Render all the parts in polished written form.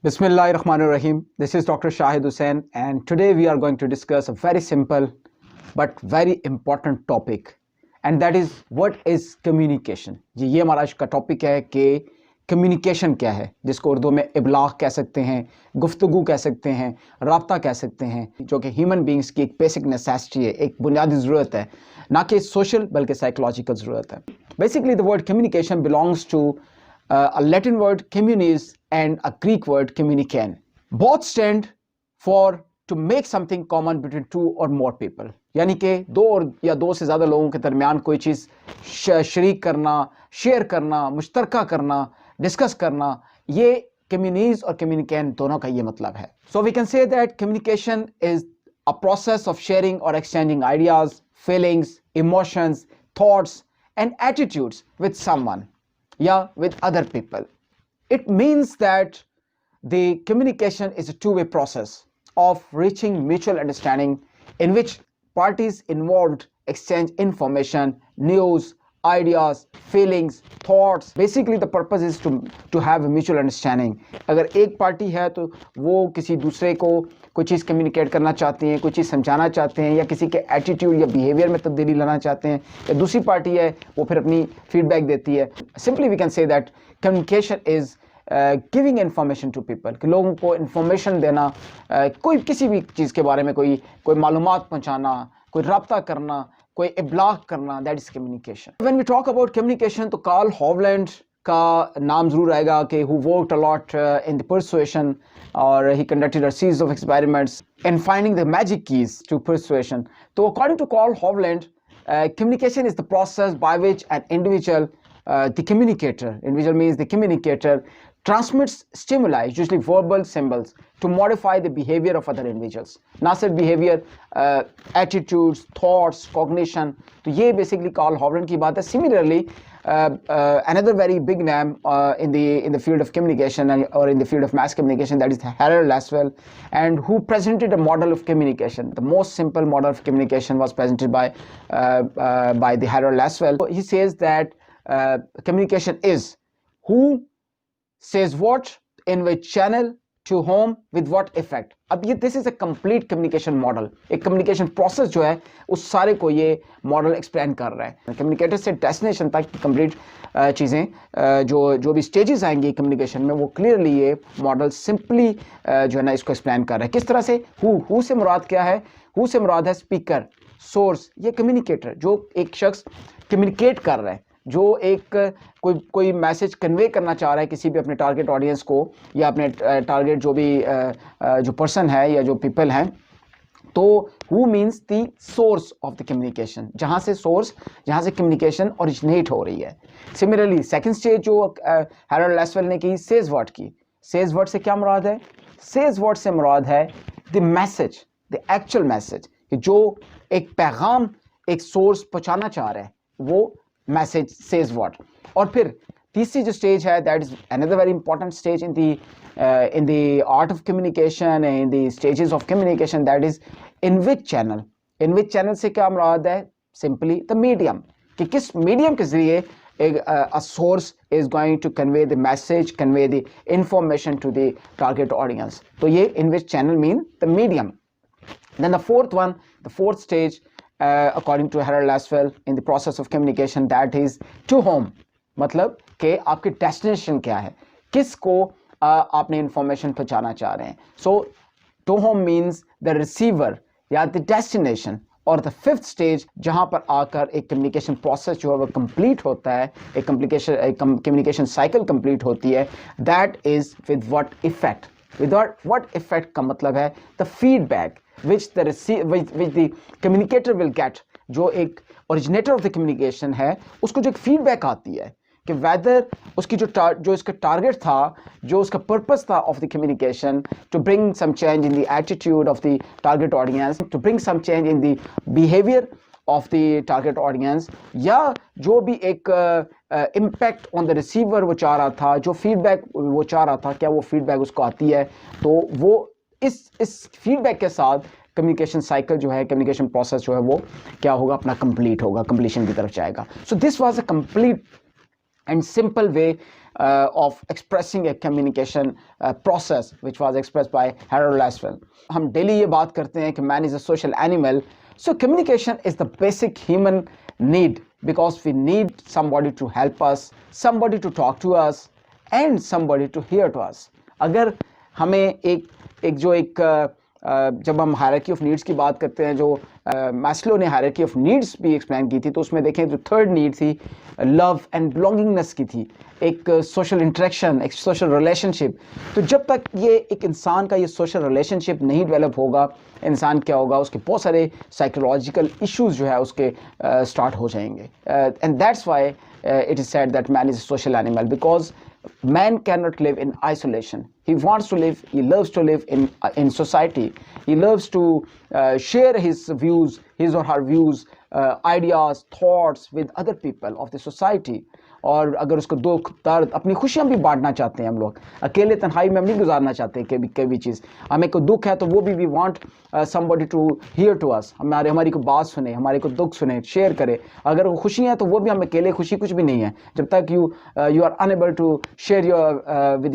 Bismillahirrahmanirrahim. This is Dr. Shahid Hussain, and today we are going to discuss a very simple but very important topic, and that is what is communication. जी ये हमारा आज का topic है कि communication क्या है, जिसको उर्दू में इबलाग कह सकते हैं, गुफ्तगू कह सकते हैं, राब्ता कह सकते हैं, जो कि ह्यूमन बींग्स की एक बेसिक नेसेसिटी है, एक बुनियादी ज़रूरत है, ना कि सोशल बल्कि साइकोलॉजिकल ज़रूरत है. Basically the word communication belongs to a Latin word communis and a Greek word communicare. Both stand for to make something common between two or more people. यानी कि दो और या दो से ज़्यादा लोगों के दरमियान कोई चीज़ शरीक करना, शेयर करना, मुश्तरका करना, डिस्कस करना, ये communis और communicare दोनों का ये मतलब है. So we can say that communication is a process of sharing or exchanging ideas, feelings, emotions, thoughts and attitudes with someone. Yeah, with other people. It means that the communication is a two-way process of reaching mutual understanding in which parties involved exchange information, news, ideas, feelings, thoughts. Basically the purpose is to have a mutual understanding. अगर एक party है तो वो किसी दूसरे को कोई चीज़ communicate करना चाहते हैं, कोई चीज़ समझाना चाहते हैं, या किसी के एटीट्यूड या बिहेवियर में तब्दीली लाना चाहते हैं, या दूसरी पार्टी है वो फिर अपनी फीडबैक देती है. Simply we can say that communication is giving information to people, कि लोगों को इन्फॉर्मेशन देना, कोई किसी भी चीज़ के बारे में कोई मालूमात पहुँचाना, कोई राब्ता करना, कोई इब्लाग करना, that is communication. When we talk about communication तो कार्ल हॉवलैंड का नाम ज़रूर आएगा, कि who worked a lot in the persuasion, or he conducted a series of experiments in finding the magic keys to persuasion. So according to Carl Hovland, communication is the process by which an individual, the communicator, individual means the communicator, transmits stimuli, usually verbal symbols, to modify the behavior of other individuals. ना सिर्फ behavior, attitudes, thoughts, cognition. तो ये basically Carl Hovland की बात है. Similarly, another very big name in the field of communication or in the field of mass communication, that is Harold Laswell, and who presented a model of communication. The most simple model of communication was presented by the Harold Laswell. He says that communication is who says what, in which channel, to whom, with what effect. अब ये this is a complete communication model. एक communication process जो है उस सारे को ये model explain कर रहा है. Communicator से destination तक की complete चीज़ें जो भी stages आएंगी communication में, वो clearly ये model simply जो है ना इसको explain कर रहा है. किस तरह से who से मुराद क्या है? Who से मुराद है speaker, source. ये communicator जो एक शख्स communicate कर रहा है, जो एक कोई मैसेज कन्वे करना चाह रहा है किसी भी अपने टारगेट ऑडियंस को, या अपने टारगेट जो पर्सन है या जो पीपल हैं. तो who means the source of the communication, जहाँ से कम्युनिकेशन ओरिजिनेट हो रही है. सिमिलरली सेकंड स्टेज जो हैरोल्ड लेसवेल ने की, सेज वर्ड की. सेज वर्ड से क्या मुराद है? सेज वर्ड से मुराद है the message, the actual message, कि जो एक पैगाम एक सोर्स पहुँचाना चाह रहा है, वो मैसेज सेज व्हाट. और फिर तीसरी जो स्टेज है, that is another very important stage in the art of communication, in the stages of communication, that is in which channel. In which channel से क्या मुराद है? सिंपली द मीडियम, कि किस मीडियम के जरिए a source is going to convey the message, convey the information to the target audience. तो ये in which channel mean the medium. Then the fourth stage, according to Harold Laswell, in the process of communication, that is to whom. मतलब कि आपकी destination क्या है, किसको आपने information पहुंचाना चाह रहे हैं. So to whom means the receiver या the destination. और the fifth stage जहाँ पर आकर एक communication process जो है वो complete होता है, एक communication cycle complete होती है, that is with what effect. With what effect का मतलब है the feedback which the communicator will get. जो एक originator of the communication है, उसको जो एक feedback आती है कि whether उसकी जो इसका target था, जो उसका purpose था of the communication, to bring some change in the attitude of the target audience, to bring some change in the behavior of the target audience, या जो भी एक impact on the receiver वो चाह रहा था, जो feedback वो चाह रहा था, क्या वो feedback उसको आती है, तो वो इस फीडबैक के साथ कम्युनिकेशन साइकिल जो है, कम्युनिकेशन प्रोसेस जो है वो क्या होगा, अपना कंप्लीट होगा, कंप्लीशन की तरफ जाएगा. So this was a complete and simple way of expressing a communication process which was expressed by Harold Laswell. हम daily ये बात करते हैं कि man is a social animal. So communication is the basic human need because we need somebody to help us, somebody to talk to us and somebody to hear to us. अगर हमें एक जब हम हायरार्की ऑफ नीड्स की बात करते हैं, जो मैस्लो ने हायरार्की ऑफ नीड्स भी एक्सप्लेन की थी, तो उसमें देखें जो थर्ड नीड थी लव एंड बिलोंगिंगनेस की थी, एक सोशल इंटरेक्शन, एक सोशल रिलेशनशिप. तो जब तक ये एक इंसान का ये सोशल रिलेशनशिप नहीं डेवलप होगा, इंसान क्या होगा, उसके बहुत सारे साइकोलॉजिकल इश्यूज जो है उसके स्टार्ट हो जाएंगे. And that's why it is said that man is a social animal because man cannot live in isolation. He wants to live, he loves to live in society. He loves to share his views, his or her views, ideas, thoughts with other people of the society. और अगर उसको दुख दर्द अपनी खुशियाँ भी बांटना चाहते हैं हम लोग, अकेले तन्हाई में हम नहीं गुजारना चाहते कभी चीज़. हमें कोई दुख है तो वो भी we want somebody to hear to us, हमारी को बात सुने, हमारे को दुख सुने, शेयर करे. अगर वो खुशी है तो वो भी हम अकेले खुशी कुछ भी नहीं है जब तक you are unable to share with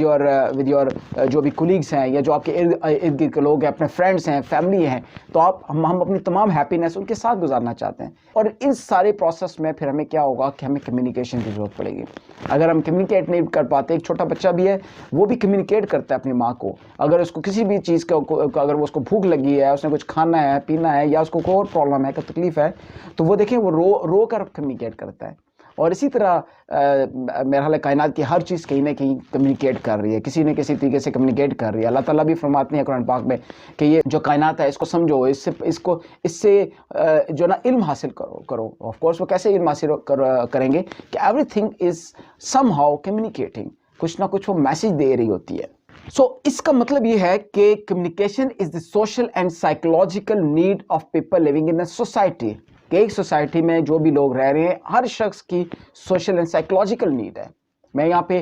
your जो भी कोलीग्स हैं या जो आपके इर्द गिर्द के लोग हैं, अपने फ्रेंड्स हैं, फैमिली हैं, तो हम अपनी तमाम हैप्पीनेस उनके साथ गुजारना चाहते हैं. और इस सारे प्रोसेस में फिर हमें क्या होगा कि हमें कम्युनिकेशन की जरूरत पड़ेगी. अगर हम कम्युनिकेट नहीं कर पाते, एक छोटा बच्चा भी है वो भी कम्युनिकेट करता है अपनी माँ को. अगर उसको किसी भी चीज़ का अगर वो उसको भूख लगी है, उसने कुछ खाना है, पीना है, या उसको कोई और प्रॉब्लम है, कोई तकलीफ है, तो वो देखें वो रो कर कम्युनिकेट करता है. और इसी तरह मेरा ख्याल है कायनात की हर चीज़ कहीं ना कहीं कम्युनिकेट कर रही है, किसी न किसी तरीके से कम्युनिकेट कर रही है. अल्लाह ताला भी फरमाते हैं कुरान पाक में कि ये जो कायनात है इसको समझो, इससे जो ना इल्म हासिल करो. ऑफ कोर्स वो कैसे इल्म हासिल करेंगे कि एवरीथिंग इज़ समहाउ कम्युनिकेटिंग, कुछ ना कुछ वो मैसेज दे रही होती है. इसका मतलब ये है कि communication is the social and psychological need of people living in a society. कि एक सोसाइटी में जो भी लोग रह रहे हैं, हर शख्स की सोशल एंड साइकोलॉजिकल नीड है. मैं यहाँ पे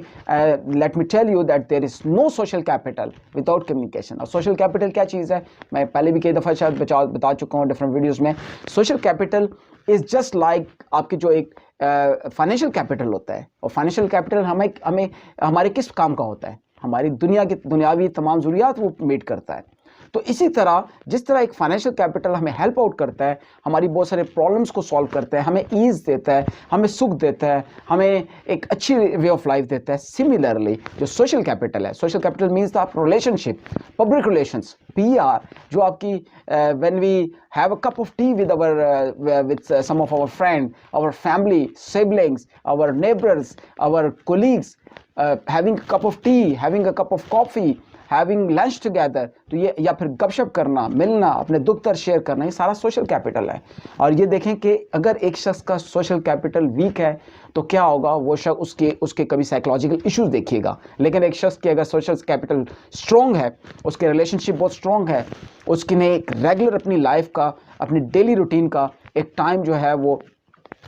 let me tell you that there is no social capital without communication. और सोशल कैपिटल क्या चीज़ है, मैं पहले भी कई दफ़ा शायद बता चुका हूँ डिफरेंट वीडियोज़ में. Social capital is just like आपके जो एक फाइनेंशियल कैपिटल होता है. और फाइनेंशियल कैपिटल हमें हमारे किस काम का होता है, हमारी दुनियावी तमाम ज़रूरियात वो मीट करता है. तो इसी तरह जिस तरह एक फाइनेंशियल कैपिटल हमें हेल्प आउट करता है, हमारी बहुत सारे प्रॉब्लम्स को सॉल्व करता है, हमें ईज़ देता है, हमें सुख देता है, हमें एक अच्छी वे ऑफ लाइफ देता है. सिमिलरली जो सोशल कैपिटल है, social capital means the relationship, public relations, PR, जो आपकी when we have a cup of tea with some of our friend, our family, siblings, our neighbours, our colleagues, having a cup of tea, having a cup of coffee, having lunch together, तो ये या फिर गपशप करना, मिलना, अपने दुख दर्द शेयर करना, ये सारा सोशल कैपिटल है. और ये देखें कि अगर एक शख्स का सोशल कैपिटल वीक है तो क्या होगा, वो शख्स उसके कभी साइकोलॉजिकल इश्यूज देखिएगा. लेकिन एक शख्स की अगर सोशल कैपिटल स्ट्रॉन्ग है, उसके रिलेशनशिप बहुत स्ट्रॉन्ग है, उसकी ने एक रेगुलर अपनी लाइफ का, अपनी डेली रूटीन का एक टाइम जो है वो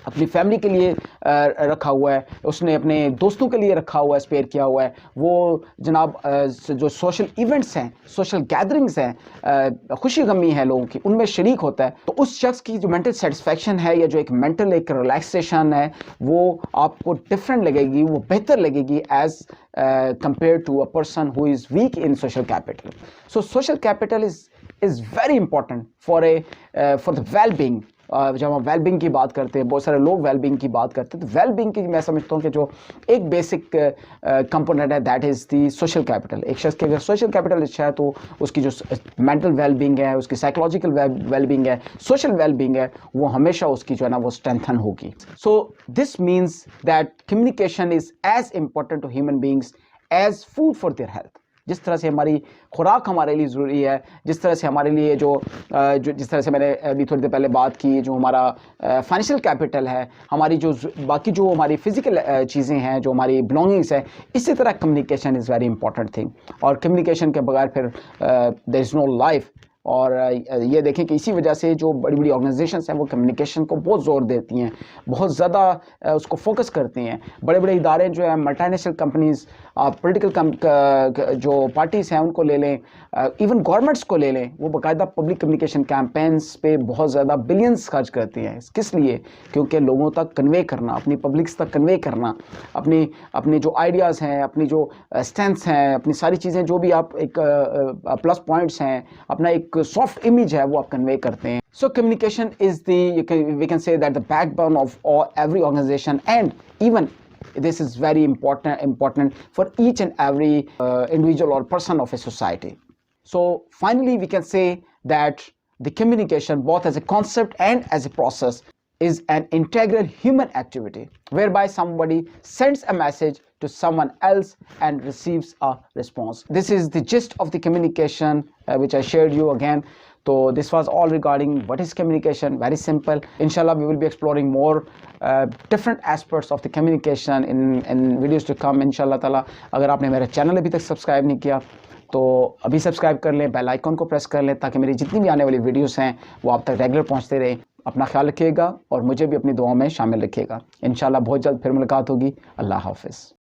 अपनी फैमिली के लिए रखा हुआ है, उसने अपने दोस्तों के लिए रखा हुआ है, स्पेयर किया हुआ है, वो जनाब जो सोशल इवेंट्स हैं, सोशल गैदरिंग्स हैं, खुशी गमी है लोगों की, उनमें शरीक होता है, तो उस शख्स की जो मेंटल सेटिस्फैक्शन है या जो एक मेंटल एक रिलैक्सेशन है वो आपको डिफरेंट लगेगी, वो बेहतर लगेगी as compare to a person who is weak in social capital. So social capital is very important for the well being. जब हम वेलबींग की बात करते हैं, बहुत सारे लोग वेलबींग की बात करते हैं, तो वेलबींग की मैं समझता हूँ कि जो एक बेसिक कंपोनेंट है that is the social capital. एक शख्स की अगर सोशल कैपिटल अच्छा है तो उसकी जो मेंटल वेलबींग है, उसकी साइकोलॉजिकल वेलबींग है, सोशल वेलबींग है, वो हमेशा उसकी जो है ना वो स्ट्रेंथन होगी. So this means that communication is as important to human beings as food for their health. जिस तरह से हमारी खुराक हमारे लिए ज़रूरी है, जिस तरह से हमारे लिए जिस तरह से मैंने अभी थोड़ी देर पहले बात की, जो हमारा फाइनेंशियल कैपिटल है, हमारी जो बाकी जो हमारी फिज़िकल चीज़ें हैं, जो हमारी बिलोंगिंग्स है, इसी तरह communication is very important thing. और कम्युनिकेशन के बगैर फिर देयर इज़ नो लाइफ. और ये देखें कि इसी वजह से जो बड़ी बड़ी ऑर्गेनाइजेशंस हैं वो कम्युनिकेशन को बहुत ज़ोर देती हैं, बहुत ज़्यादा उसको फोकस करती हैं। बड़े बड़े इदारे जो हैं, मल्टीनेशनल कंपनीज़, पॉलिटिकल जो पार्टीज़ हैं उनको ले लें, इवन गवर्नमेंट्स को ले लें, वो बाकायदा पब्लिक कम्युनिकेशन कैंपेन्स पे बहुत ज़्यादा बिलियंस खर्च करती हैं। किस लिए? क्योंकि लोगों तक कन्वे करना, अपनी पब्लिक्स तक कन्वे करना, अपनी जो आइडियाज़ हैं, अपनी जो स्ट्रेंथ्स हैं, अपनी सारी चीज़ें जो भी आप एक प्लस पॉइंट्स हैं, अपना एक सॉफ्ट इमेज है वो आप कन्वे करते हैं। So communication is we can say that the backbone of every organisation, and even this is very important for each and every individual or person of a society. So finally we can say that the communication, both as a concept and as a process, is an integral human activity whereby somebody sends a message to someone else and receives a response. This is the gist of the communication which I shared you again. So this was all regarding what is communication. Very simple. Inshallah we will be exploring more different aspects of the communication in videos to come, inshallah taala. अगर आपने मेरा channel अभी तक subscribe नहीं किया तो अभी subscribe कर लें, बेल आइकन को प्रेस कर लें ताकि मेरी जितनी भी आने वाली वीडियोस हैं वो आप तक रेगुलर पहुंचते रहें। अपना ख्याल रखिएगा और मुझे भी अपनी दुआओं में शामिल रखिएगा। इंशाल्लाह बहुत जल्द फिर मुलाकात होगी। अल्लाह हाफ़िज़।